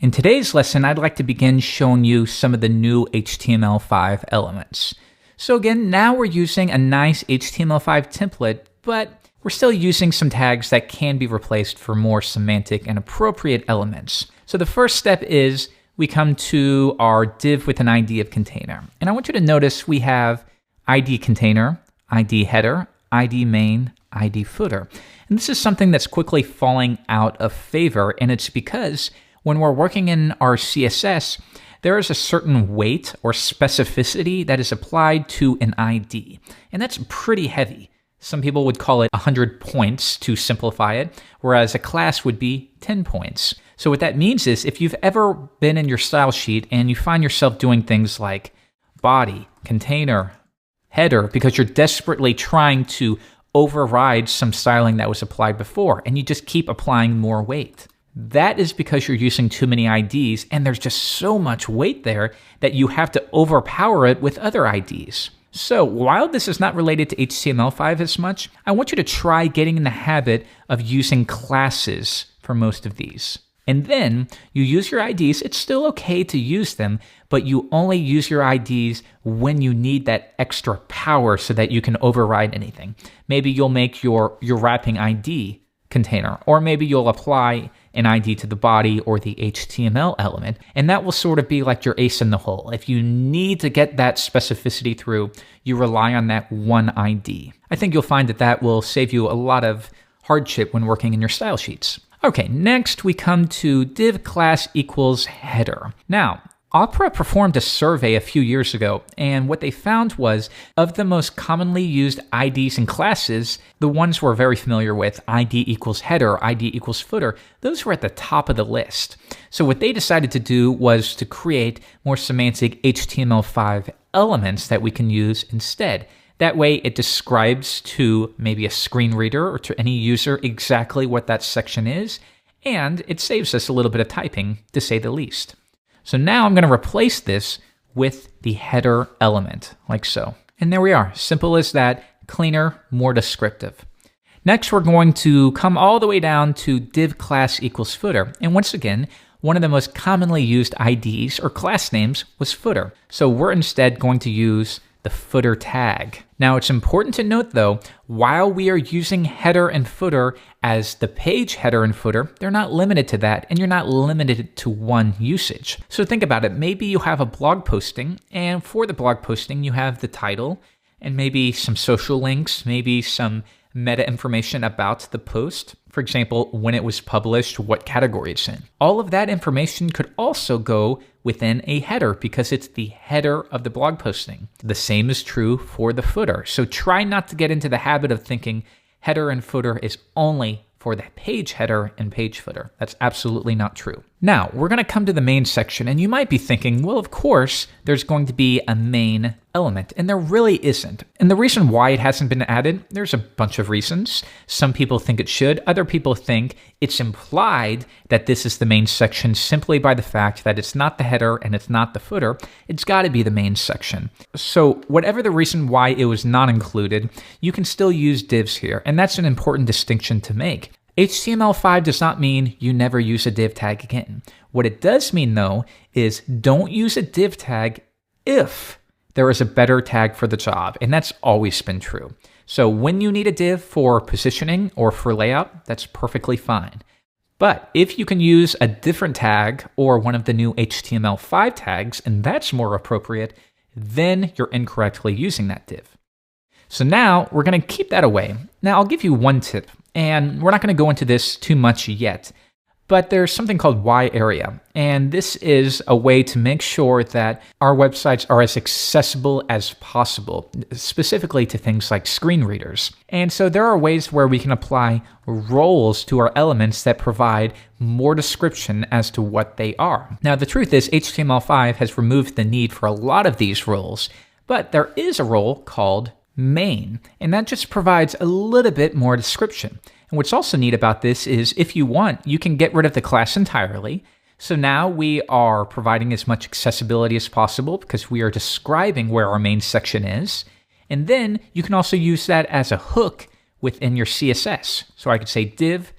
In today's lesson, I'd like to begin showing you some of the new HTML5 elements. So again, now we're using a nice HTML5 template, but we're still using some tags that can be replaced for more semantic and appropriate elements. So the first step is we come to our div with an ID of container. And I want you to notice we have ID container, ID header, ID main, ID footer. And this is something that's quickly falling out of favor, and it's because when we're working in our CSS, there is a certain weight or specificity that is applied to an ID, and that's pretty heavy. Some people would call it 100 points to simplify it, whereas a class would be 10 points. So what that means is if you've ever been in your style sheet and you find yourself doing things like body, container, header, because you're desperately trying to override some styling that was applied before, and you just keep applying more weight. That is because you're using too many IDs, and there's just so much weight there that you have to overpower it with other IDs. So while this is not related to HTML5 as much, I want you to try getting in the habit of using classes for most of these. And then you use your IDs. It's still okay to use them, but you only use your IDs when you need that extra power so that you can override anything. Maybe you'll make your wrapping ID container, or maybe you'll apply an ID to the body or the HTML element, and that will sort of be like your ace in the hole. If you need to get that specificity through, you rely on that one ID. I think you'll find that that will save you a lot of hardship when working in your style sheets. Okay, next we come to div class equals header. Now, Opera performed a survey a few years ago, and what they found was, of the most commonly used IDs and classes, the ones we're very familiar with, ID equals header, ID equals footer, those were at the top of the list. So what they decided to do was to create more semantic HTML5 elements that we can use instead. That way it describes to maybe a screen reader or to any user exactly what that section is, and it saves us a little bit of typing, to say the least. So now I'm going to replace this with the header element, like so. And there we are, simple as that, cleaner, more descriptive. Next, we're going to come all the way down to div class equals footer. And once again, one of the most commonly used IDs or class names was footer. So we're instead going to use the footer tag. Now it's important to note though, while we are using header and footer as the page header and footer, they're not limited to that, and you're not limited to one usage. So think about it, maybe you have a blog posting, and for the blog posting you have the title, and maybe some social links, maybe some meta information about the post. For example, when it was published, what category it's in. All of that information could also go within a header because it's the header of the blog posting. The same is true for the footer. So try not to get into the habit of thinking header and footer is only for the page header and page footer. That's absolutely not true. Now, we're going to come to the main section, and you might be thinking, well, of course, there's going to be a main element, and there really isn't. And the reason why it hasn't been added, there's a bunch of reasons. Some people think it should. Other people think it's implied that this is the main section simply by the fact that it's not the header and it's not the footer. It's got to be the main section. So whatever the reason why it was not included, you can still use divs here, and that's an important distinction to make. HTML5 does not mean you never use a div tag again. What it does mean, though, is don't use a div tag if there is a better tag for the job, and that's always been true. So when you need a div for positioning or for layout, that's perfectly fine. But if you can use a different tag or one of the new HTML5 tags, and that's more appropriate, then you're incorrectly using that div. So now we're going to keep that away. Now I'll give you one tip. And we're not going to go into this too much yet, but there's something called Y area. And this is a way to make sure that our websites are as accessible as possible, specifically to things like screen readers. And so there are ways where we can apply roles to our elements that provide more description as to what they are. Now, the truth is HTML5 has removed the need for a lot of these roles, but there is a role called main, and that just provides a little bit more description. And what's also neat about this is if you want, you can get rid of the class entirely. So now we are providing as much accessibility as possible because we are describing where our main section is. And then you can also use that as a hook within your CSS. So I could say div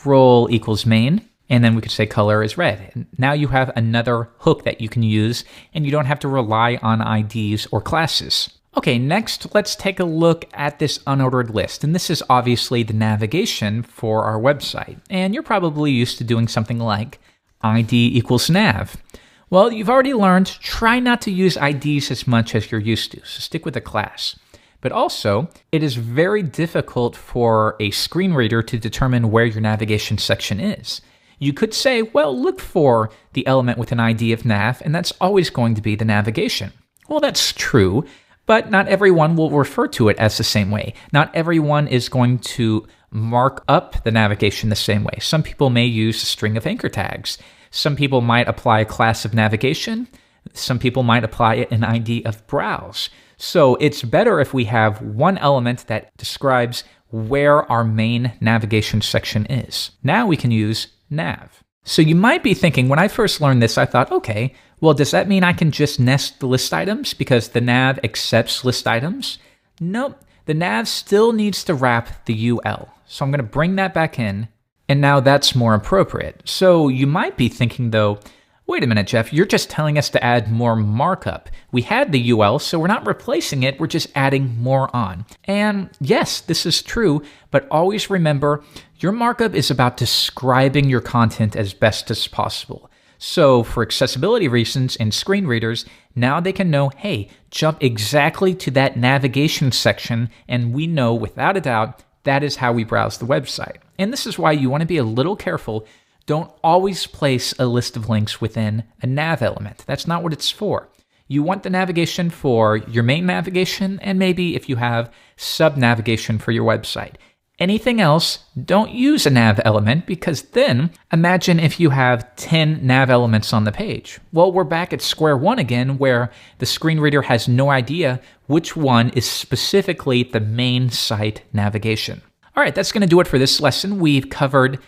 role equals main, And then we could say color is red. And now you have another hook that you can use, and you don't have to rely on IDs or classes. Okay, next, let's take a look at this unordered list. And this is obviously the navigation for our website. And you're probably used to doing something like ID equals nav. Well, you've already learned, try not to use IDs as much as you're used to, so stick with a class. But also, it is very difficult for a screen reader to determine where your navigation section is. You could say, well, look for the element with an ID of nav, and that's always going to be the navigation. Well, that's true, but not everyone will refer to it as the same way. Not everyone is going to mark up the navigation the same way. Some people may use a string of anchor tags. Some people might apply a class of navigation. Some people might apply an ID of browse. So it's better if we have one element that describes where our main navigation section is. Now we can use nav. So you might be thinking, when I first learned this, I thought, okay, well, does that mean I can just nest the list items because the nav accepts list items? Nope, the nav still needs to wrap the UL. So I'm going to bring that back in, and now that's more appropriate. So you might be thinking, though, wait a minute, Jeff, you're just telling us to add more markup. We had the UL, so we're not replacing it, we're just adding more on. And yes, this is true, but always remember, your markup is about describing your content as best as possible. So for accessibility reasons and screen readers, now they can know, hey, jump exactly to that navigation section, and we know without a doubt that is how we browse the website. And this is why you want to be a little careful. Don't always place a list of links within a nav element. That's not what it's for. You want the navigation for your main navigation, and maybe if you have sub-navigation for your website. Anything else, don't use a nav element, because then imagine if you have 10 nav elements on the page. Well, we're back at square one again, where the screen reader has no idea which one is specifically the main site navigation. All right, that's going to do it for this lesson. We've covered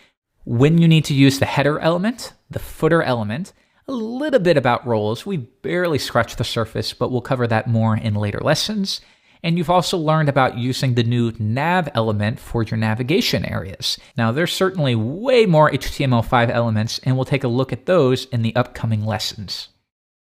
when you need to use the header element, the footer element, a little bit about roles. We barely scratched the surface, but we'll cover that more in later lessons. And you've also learned about using the new nav element for your navigation areas. Now, there's certainly way more HTML5 elements, and we'll take a look at those in the upcoming lessons.